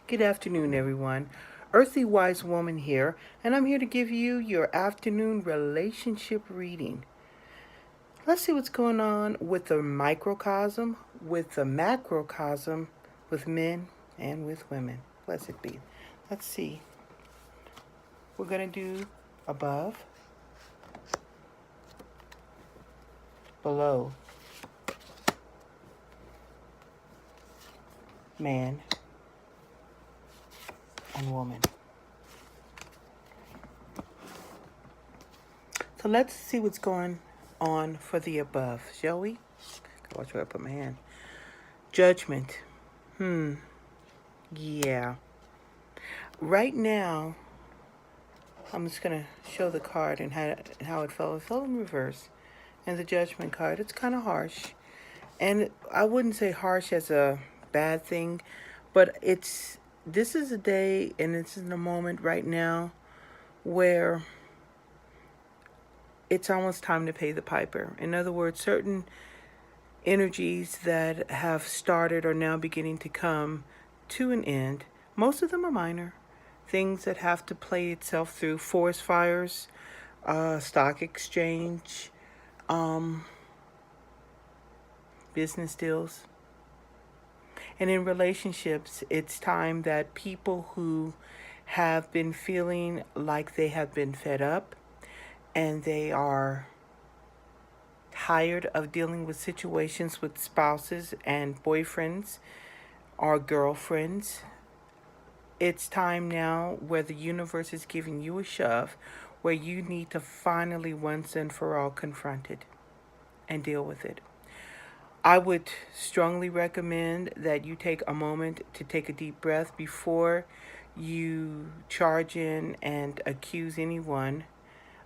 Good afternoon, everyone. Earthly Wise Woman here, and I'm here to give you your afternoon relationship reading. Let's see what's going on with the microcosm, with the macrocosm, with men and with women. Blessed be. Let's see. We're going to do above, below, man and woman. So let's see what's going on for the above, shall we? Watch where I put my hand. Judgment. Yeah. Right now, I'm just going to show the card and how it fell. It fell in reverse. And the judgment card, it's kind of harsh. And I wouldn't say harsh as a bad thing, but this is a day and this is a moment right now where it's almost time to pay the piper. In other words, certain energies that have started are now beginning to come to an end. Most of them are minor. Things that have to play itself through forest fires, stock exchange, business deals. And in relationships, it's time that people who have been feeling like they have been fed up and they are tired of dealing with situations with spouses and boyfriends or girlfriends, it's time now where the universe is giving you a shove, where you need to finally once and for all confront it and deal with it. I would strongly recommend that you take a moment to take a deep breath before you charge in and accuse anyone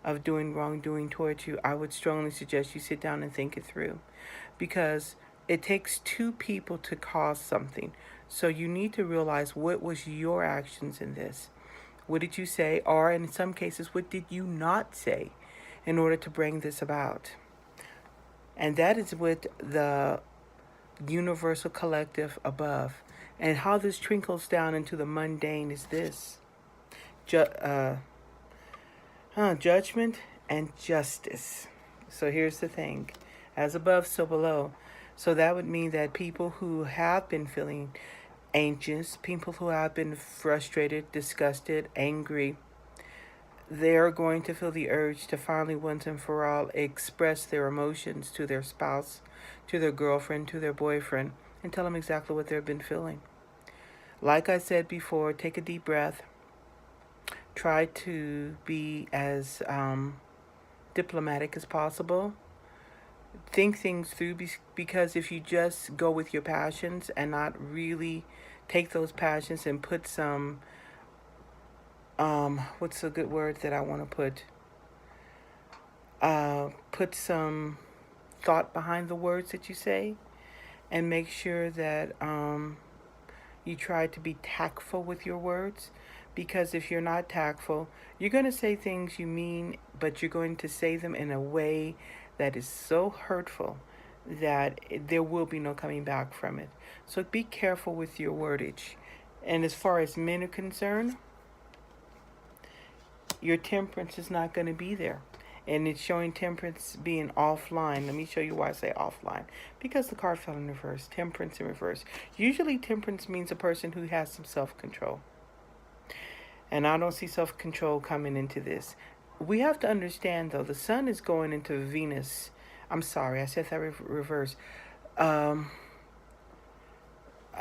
of doing wrongdoing towards you. I would strongly suggest you sit down and think it through, because it takes two people to cause something. So you need to realize, what was your actions in this? What did you say? Or in some cases, what did you not say in order to bring this about? And that is with the universal collective above. And how this trickles down into the mundane is this. Judgment and justice. So here's the thing. As above, so below. So that would mean that people who have been feeling anxious, people who have been frustrated, disgusted, angry, they're going to feel the urge to finally, once and for all, express their emotions to their spouse, to their girlfriend, to their boyfriend, and tell them exactly what they've been feeling. Like I said before, take a deep breath. Try to be as diplomatic as possible. Think things through, because if you just go with your passions and not really take those passions and put some, what's a good word that I want to put some thought behind the words that you say, and make sure that you try to be tactful with your words. Because if you're not tactful, you're going to say things you mean, but you're going to say them in a way that is so hurtful that there will be no coming back from it. So be careful with your wordage. And as far as men are concerned, your temperance is not going to be there. And it's showing temperance being offline. Let me show you why I say offline. Because the card fell in reverse. Temperance in reverse. Usually temperance means a person who has some self-control. And I don't see self-control coming into this. We have to understand, though, the sun is going into Venus. I'm sorry, I said that reverse. I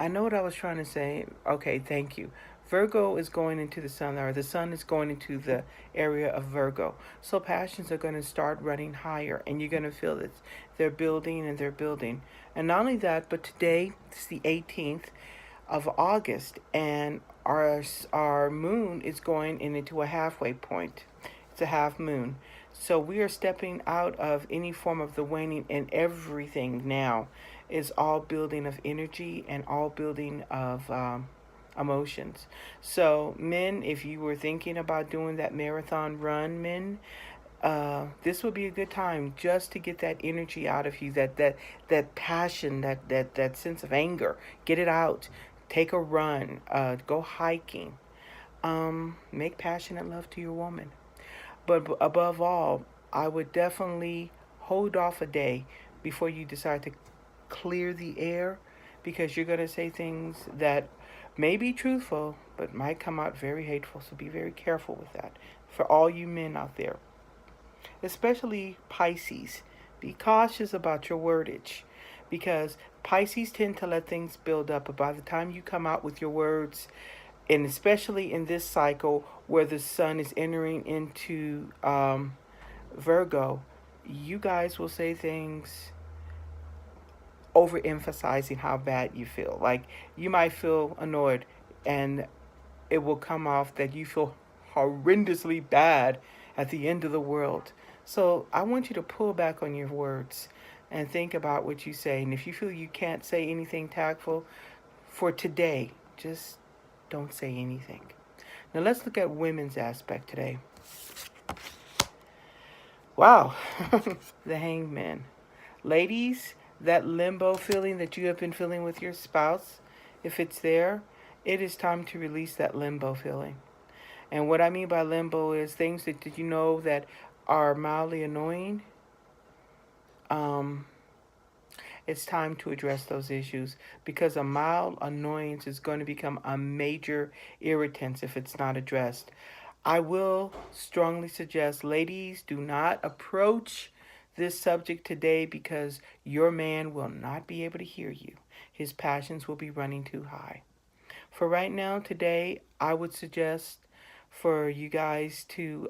know what I was trying to say. Okay, thank you. Virgo is going into the sun, or the sun is going into the area of Virgo. So passions are going to start running higher, and you're going to feel that they're building and they're building. And not only that, but today is the 18th of August, and our moon is going into a halfway point. It's a half moon. So we are stepping out of any form of the waning, and everything now is all building of energy and all building of emotions. So men, if you were thinking about doing that marathon run, men, this would be a good time just to get that energy out of you, that passion, that sense of anger. Get it out. Take a run. Go hiking. Make passionate love to your woman. But above all, I would definitely hold off a day before you decide to clear the air, because you're going to say things that may be truthful but might come out very hateful. So be very careful with that. For all you men out there, especially Pisces, be cautious about your wordage, because Pisces tend to let things build up. But by the time you come out with your words, and especially in this cycle where the sun is entering into Virgo, you guys will say things overemphasizing how bad you feel. Like, you might feel annoyed, and it will come off that you feel horrendously bad at the end of the world. So I want you to pull back on your words and think about what you say. And if you feel you can't say anything tactful for today, just don't say anything. Now let's look at women's aspect today. Wow, the hangman. Ladies, that limbo feeling that you have been feeling with your spouse, if it's there, it is time to release that limbo feeling. And what I mean by limbo is things that you know that are mildly annoying. Um, it's time to address those issues, because a mild annoyance is going to become a major irritant if it's not addressed. I will strongly suggest, ladies, do not approach this subject today, because your man will not be able to hear you. His passions will be running too high. For right now, today, I would suggest for you guys to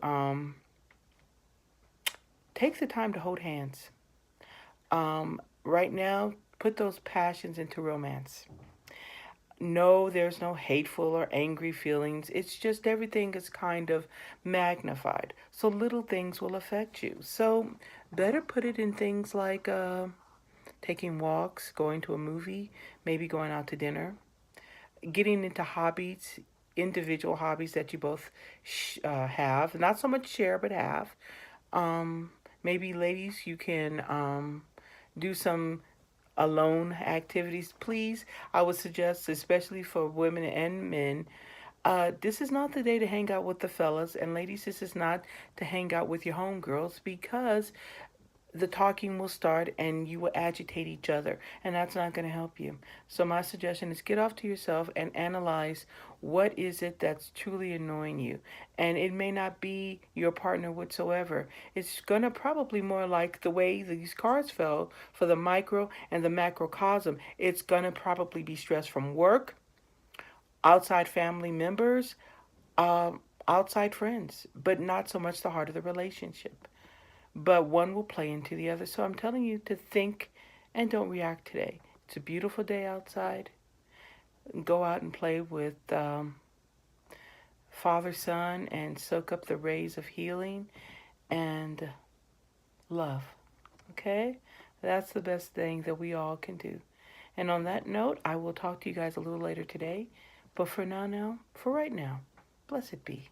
take the time to hold hands. Right now, put those passions into romance. No, there's no hateful or angry feelings. It's just everything is kind of magnified. So little things will affect you. So better put it in things like taking walks, going to a movie, maybe going out to dinner, getting into hobbies, individual hobbies that you both have. Not so much share, but have. Um, Maybe, ladies, you can do some alone activities. Please, I would suggest, especially for women and men, this is not the day to hang out with the fellas. And ladies, this is not to hang out with your homegirls, because the talking will start and you will agitate each other, and that's not going to help you. So my suggestion is get off to yourself and analyze what is it that's truly annoying you. And it may not be your partner whatsoever. It's going to probably more like the way these cards fell for the micro and the macrocosm. It's going to probably be stress from work, outside family members, outside friends, but not so much the heart of the relationship. But one will play into the other. So I'm telling you to think and don't react today. It's a beautiful day outside. Go out and play with Father, Son, and soak up the rays of healing and love. Okay? That's the best thing that we all can do. And on that note, I will talk to you guys a little later today. But for right now, blessed be.